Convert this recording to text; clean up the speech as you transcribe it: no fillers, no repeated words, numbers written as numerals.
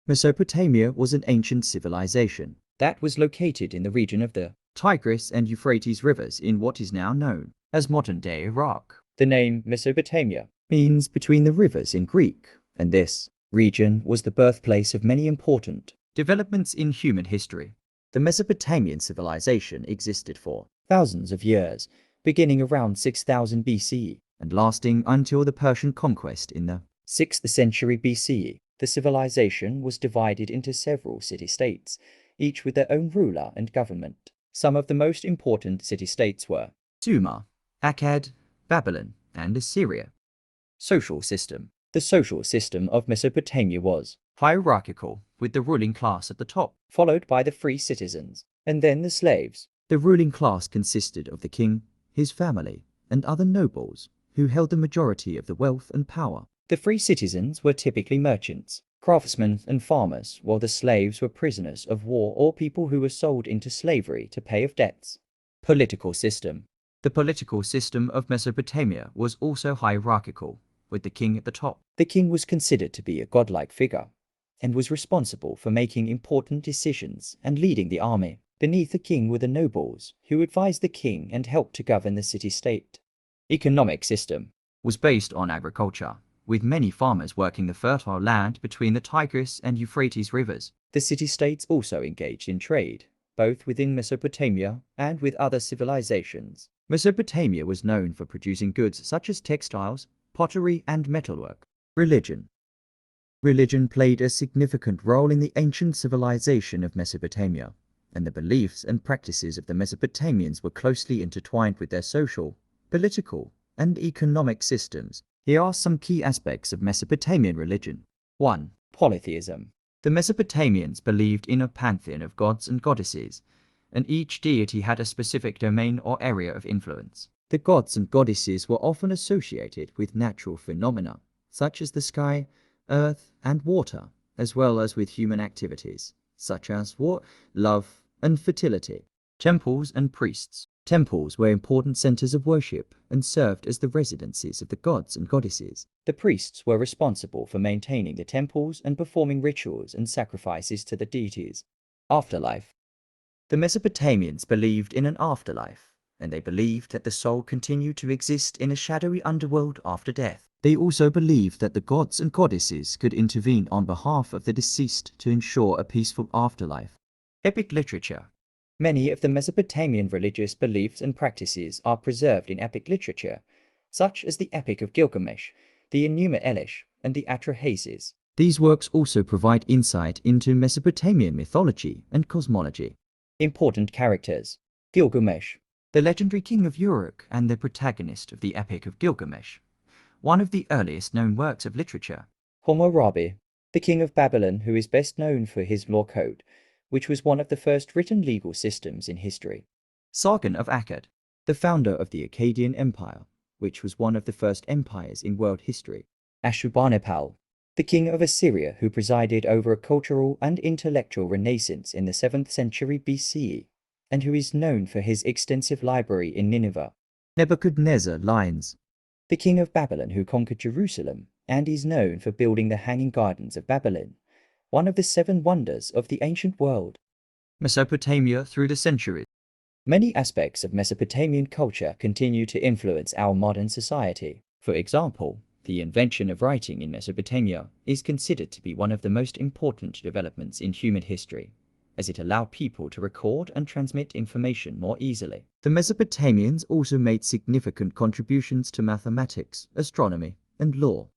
Mesopotamia was an ancient civilization that was located in the region of the Tigris and Euphrates rivers in what is now known as modern-day Iraq. The name Mesopotamia means between the rivers in Greek, and this region was the birthplace of many important developments in human history. The Mesopotamian civilization existed for thousands of years, beginning around 6000 BCE and lasting until the Persian conquest in the 6th century BCE. The civilization was divided into several city-states, each with their own ruler and government. Some of the most important city-states were Sumer, Akkad, Babylon, and Assyria. Social system. The social system of Mesopotamia was hierarchical, with the ruling class at the top, followed by the free citizens, and then the slaves. The ruling class consisted of the king, his family, and other nobles, who held the majority of the wealth and power. The free citizens were typically merchants, craftsmen, and farmers, while the slaves were prisoners of war or people who were sold into slavery to pay off debts. Political system. The political system of Mesopotamia was also hierarchical, with the king at the top. The king was considered to be a godlike figure, and was responsible for making important decisions and leading the army. Beneath the king were the nobles, who advised the king and helped to govern the city-state. Economic system was based on agriculture, with many farmers working the fertile land between the Tigris and Euphrates rivers. The city-states also engaged in trade, both within Mesopotamia and with other civilizations. Mesopotamia was known for producing goods such as textiles, pottery, and metalwork. Religion. Religion played a significant role in the ancient civilization of Mesopotamia, and the beliefs and practices of the Mesopotamians were closely intertwined with their social, political, and economic systems. Here are some key aspects of Mesopotamian religion. 1. Polytheism. The Mesopotamians believed in a pantheon of gods and goddesses, and each deity had a specific domain or area of influence. The gods and goddesses were often associated with natural phenomena, such as the sky, earth, and water, as well as with human activities, such as war, love, and fertility. Temples and priests. Temples were important centers of worship and served as the residences of the gods and goddesses. The priests were responsible for maintaining the temples and performing rituals and sacrifices to the deities. Afterlife. The Mesopotamians believed in an afterlife, and they believed that the soul continued to exist in a shadowy underworld after death. They also believed that the gods and goddesses could intervene on behalf of the deceased to ensure a peaceful afterlife. Epic literature. Many of the Mesopotamian religious beliefs and practices are preserved in epic literature, such as the Epic of Gilgamesh, the Enuma Elish, and the Atrahasis. These works also provide insight into Mesopotamian mythology and cosmology. Important characters. Gilgamesh, the legendary king of Uruk and the protagonist of the Epic of Gilgamesh, one of the earliest known works of literature. Hammurabi, the king of Babylon, who is best known for his law code, which was one of the first written legal systems in history. Sargon of Akkad, the founder of the Akkadian Empire, which was one of the first empires in world history. Ashurbanipal, the king of Assyria, who presided over a cultural and intellectual renaissance in the 7th century BCE, and who is known for his extensive library in Nineveh. Nebuchadnezzar Lions, the king of Babylon who conquered Jerusalem and is known for building the Hanging Gardens of Babylon, one of the 7 wonders of the ancient world. Mesopotamia through the centuries. Many aspects of Mesopotamian culture continue to influence our modern society. For example, the invention of writing in Mesopotamia is considered to be one of the most important developments in human history, as it allowed people to record and transmit information more easily. The Mesopotamians also made significant contributions to mathematics, astronomy, and law.